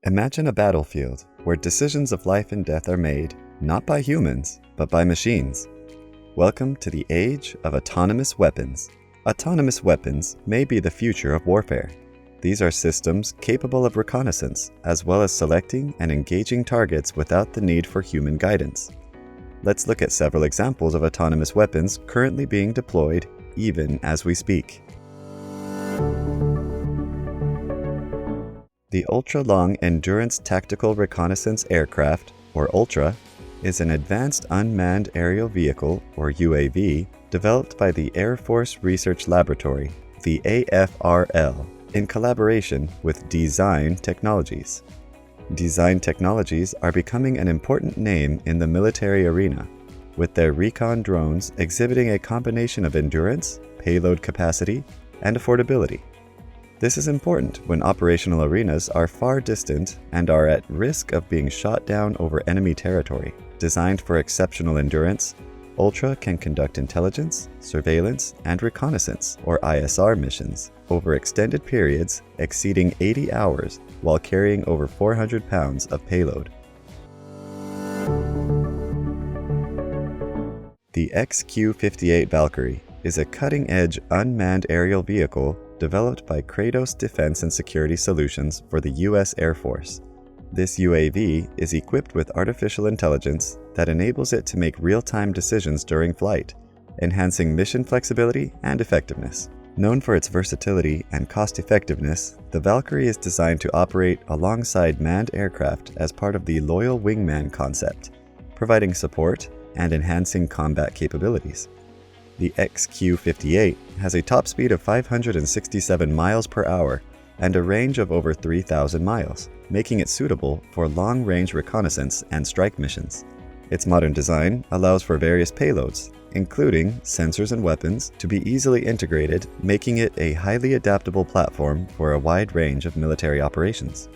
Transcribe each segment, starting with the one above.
Imagine a battlefield where decisions of life and death are made not by humans, but by machines. Welcome to the age of autonomous weapons. Autonomous weapons may be the future of warfare. These are systems capable of reconnaissance, as well as selecting and engaging targets without the need for human guidance. Let's look at several examples of autonomous weapons currently being deployed even as we speak. The Ultra-Long Endurance Tactical Reconnaissance Aircraft, or ULTRA, is an advanced unmanned aerial vehicle, or UAV, developed by the Air Force Research Laboratory, the AFRL, in collaboration with Design Technologies. Design Technologies are becoming an important name in the military arena, with their recon drones exhibiting a combination of endurance, payload capacity, and affordability. This is important when operational arenas are far distant and are at risk of being shot down over enemy territory. Designed for exceptional endurance, ULTRA can conduct intelligence, surveillance, and reconnaissance, or ISR missions, over extended periods exceeding 80 hours while carrying over 400 pounds of payload. The XQ-58 Valkyrie is a cutting-edge unmanned aerial vehicle developed by Kratos Defense and Security Solutions for the U.S. Air Force. This UAV is equipped with artificial intelligence that enables it to make real-time decisions during flight, enhancing mission flexibility and effectiveness. Known for its versatility and cost-effectiveness, the Valkyrie is designed to operate alongside manned aircraft as part of the loyal wingman concept, providing support and enhancing combat capabilities. The XQ-58 has a top speed of 567 miles per hour and a range of over 3,000 miles, making it suitable for long-range reconnaissance and strike missions. Its modern design allows for various payloads, including sensors and weapons, to be easily integrated, making it a highly adaptable platform for a wide range of military operations.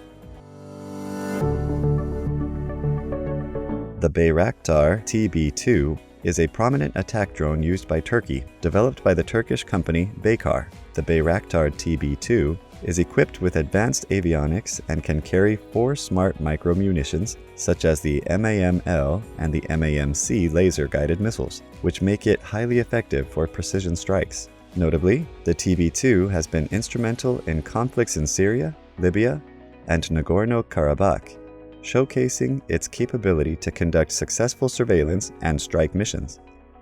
The Bayraktar TB2 is a prominent attack drone used by Turkey, developed by the Turkish company Baykar. The Bayraktar TB2 is equipped with advanced avionics and can carry 4 smart micro-munitions, such as the MAM-L and the MAM-C laser-guided missiles, which make it highly effective for precision strikes. Notably, the TB2 has been instrumental in conflicts in Syria, Libya, and Nagorno-Karabakh, showcasing its capability to conduct successful surveillance and strike missions.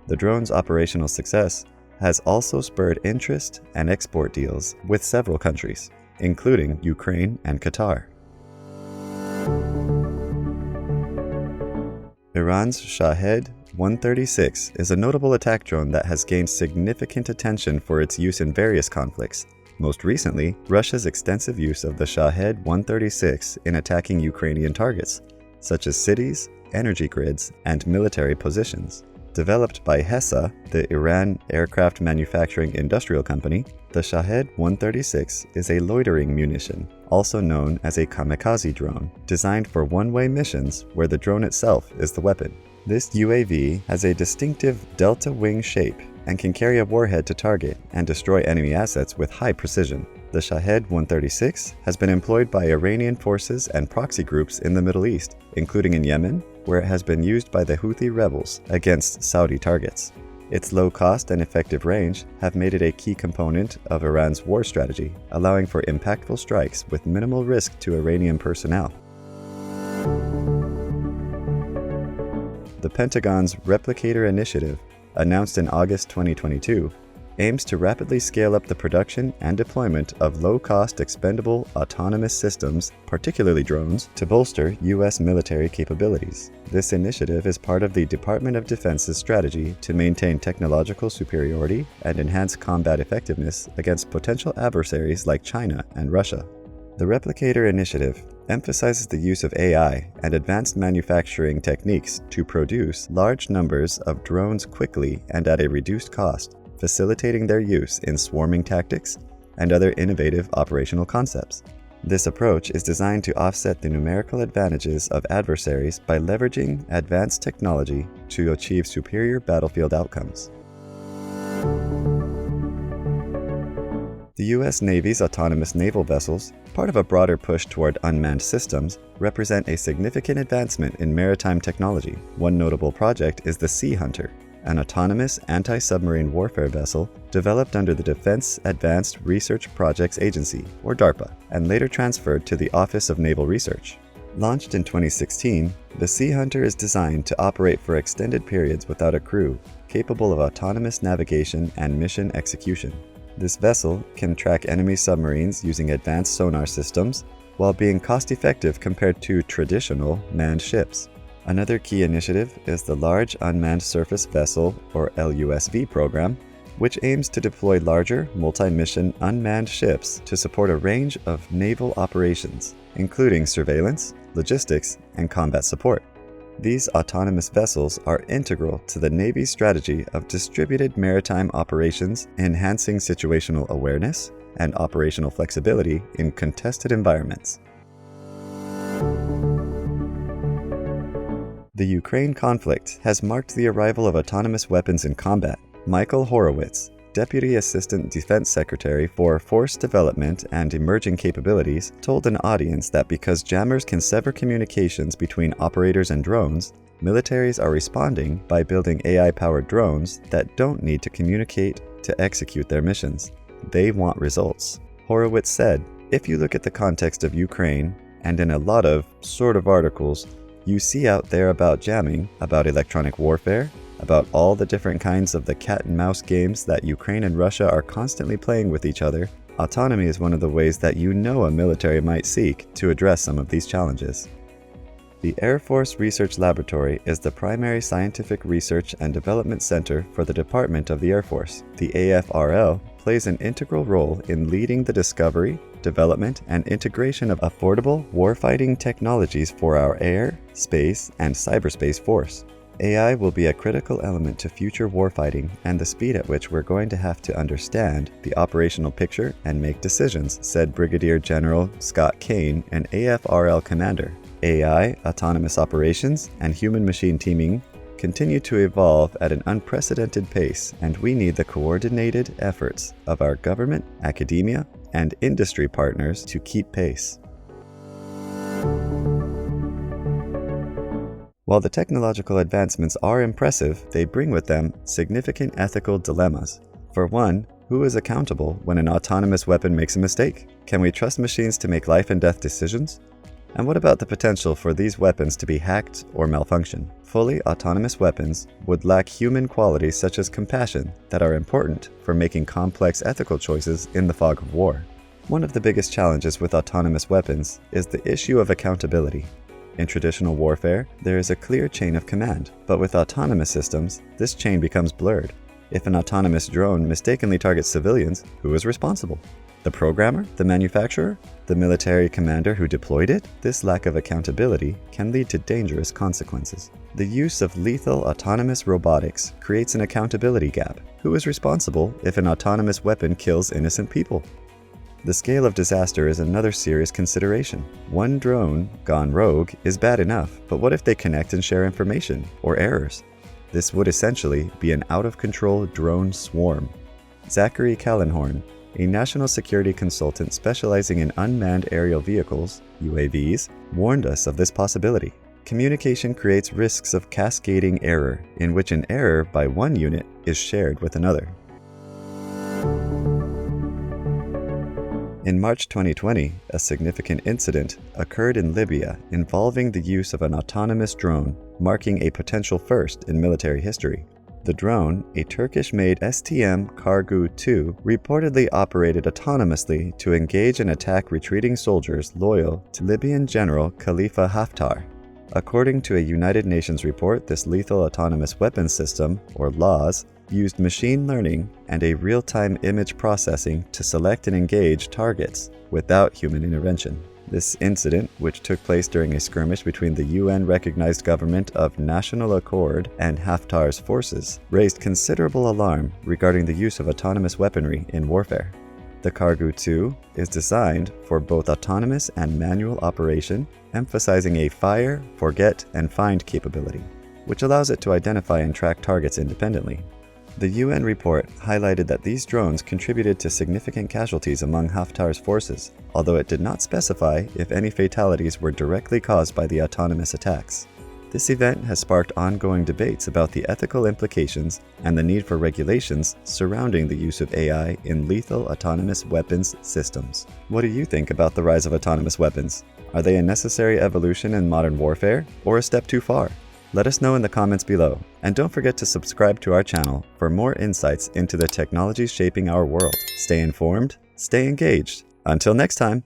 The drone's operational success has also spurred interest and export deals with several countries, including Ukraine and Qatar. Iran's Shahed 136 is a notable attack drone that has gained significant attention for its use in various conflicts. Most recently, Russia's extensive use of the Shahed 136 in attacking Ukrainian targets, such as cities, energy grids, and military positions. Developed by HESA, the Iran Aircraft Manufacturing Industrial Company, the Shahed 136 is a loitering munition, also known as a kamikaze drone, designed for one-way missions where the drone itself is the weapon. This UAV has a distinctive delta wing shape and can carry a warhead to target and destroy enemy assets with high precision. The Shahed 136 has been employed by Iranian forces and proxy groups in the Middle East, including in Yemen, where it has been used by the Houthi rebels against Saudi targets. Its low cost and effective range have made it a key component of Iran's war strategy, allowing for impactful strikes with minimal risk to Iranian personnel. The Pentagon's Replicator initiative, announced in August 2022, aims to rapidly scale up the production and deployment of low-cost expendable autonomous systems, particularly drones, to bolster U.S. military capabilities. This initiative is part of the Department of Defense's strategy to maintain technological superiority and enhance combat effectiveness against potential adversaries like China and Russia. The Replicator initiative emphasizes the use of AI and advanced manufacturing techniques to produce large numbers of drones quickly and at a reduced cost, facilitating their use in swarming tactics and other innovative operational concepts. This approach is designed to offset the numerical advantages of adversaries by leveraging advanced technology to achieve superior battlefield outcomes. The U.S. Navy's autonomous naval vessels, part of a broader push toward unmanned systems, represent a significant advancement in maritime technology. One notable project is the Sea Hunter, an autonomous anti-submarine warfare vessel developed under the Defense Advanced Research Projects Agency, or DARPA, and later transferred to the Office of Naval Research. Launched in 2016, the Sea Hunter is designed to operate for extended periods without a crew, capable of autonomous navigation and mission execution. This vessel can track enemy submarines using advanced sonar systems while being cost-effective compared to traditional manned ships. Another key initiative is the Large Unmanned Surface Vessel, or LUSV program, which aims to deploy larger, multi-mission unmanned ships to support a range of naval operations, including surveillance, logistics, and combat support. These autonomous vessels are integral to the Navy's strategy of distributed maritime operations, enhancing situational awareness and operational flexibility in contested environments. The Ukraine conflict has marked the arrival of autonomous weapons in combat. Michael Horowitz, Deputy Assistant Defense Secretary for Force Development and Emerging Capabilities, told an audience that because jammers can sever communications between operators and drones, militaries are responding by building AI-powered drones that don't need to communicate to execute their missions. They want results. Horowitz said, "If you look at the context of Ukraine, and in a lot of sort of articles, you see out there about jamming, about electronic warfare, about all the different kinds of the cat and mouse games that Ukraine and Russia are constantly playing with each other. Autonomy is one of the ways that a military might seek to address some of these challenges." The Air Force Research Laboratory is the primary scientific research and development center for the Department of the Air Force. The AFRL plays an integral role in leading the discovery, development, and integration of affordable warfighting technologies for our air, space, and cyberspace force. AI will be a critical element to future warfighting and the speed at which we're going to have to understand the operational picture and make decisions, said Brigadier General Scott Kane, an AFRL commander. AI, autonomous operations, and human-machine teaming continue to evolve at an unprecedented pace, and we need the coordinated efforts of our government, academia, and industry partners to keep pace. While the technological advancements are impressive, they bring with them significant ethical dilemmas. For one, who is accountable when an autonomous weapon makes a mistake? Can we trust machines to make life and death decisions? And what about the potential for these weapons to be hacked or malfunction? Fully autonomous weapons would lack human qualities such as compassion that are important for making complex ethical choices in the fog of war. One of the biggest challenges with autonomous weapons is the issue of accountability. In traditional warfare, there is a clear chain of command, but with autonomous systems, this chain becomes blurred. If an autonomous drone mistakenly targets civilians, who is responsible? The programmer? The manufacturer? The military commander who deployed it? This lack of accountability can lead to dangerous consequences. The use of lethal autonomous robotics creates an accountability gap. Who is responsible if an autonomous weapon kills innocent people? The scale of disaster is another serious consideration. One drone gone rogue is bad enough, but what if they connect and share information or errors? This would essentially be an out-of-control drone swarm. Zachary Kallenhorn, a national security consultant specializing in unmanned aerial vehicles, UAVs, warned us of this possibility. Communication creates risks of cascading error, in which an error by one unit is shared with another. In March 2020, a significant incident occurred in Libya involving the use of an autonomous drone, marking a potential first in military history. The drone, a Turkish-made STM Kargu-2, reportedly operated autonomously to engage and attack retreating soldiers loyal to Libyan General Khalifa Haftar. According to a United Nations report, this lethal autonomous weapons system, or LAWS, used machine learning and a real-time image processing to select and engage targets without human intervention. This incident, which took place during a skirmish between the UN-recognized government of National Accord and Haftar's forces, raised considerable alarm regarding the use of autonomous weaponry in warfare. The Kargu-2 is designed for both autonomous and manual operation, emphasizing a fire, forget, and find capability, which allows it to identify and track targets independently. The UN report highlighted that these drones contributed to significant casualties among Haftar's forces, although it did not specify if any fatalities were directly caused by the autonomous attacks. This event has sparked ongoing debates about the ethical implications and the need for regulations surrounding the use of AI in lethal autonomous weapons systems. What do you think about the rise of autonomous weapons? Are they a necessary evolution in modern warfare, or a step too far? Let us know in the comments below, and don't forget to subscribe to our channel for more insights into the technologies shaping our world. Stay informed, stay engaged. Until next time!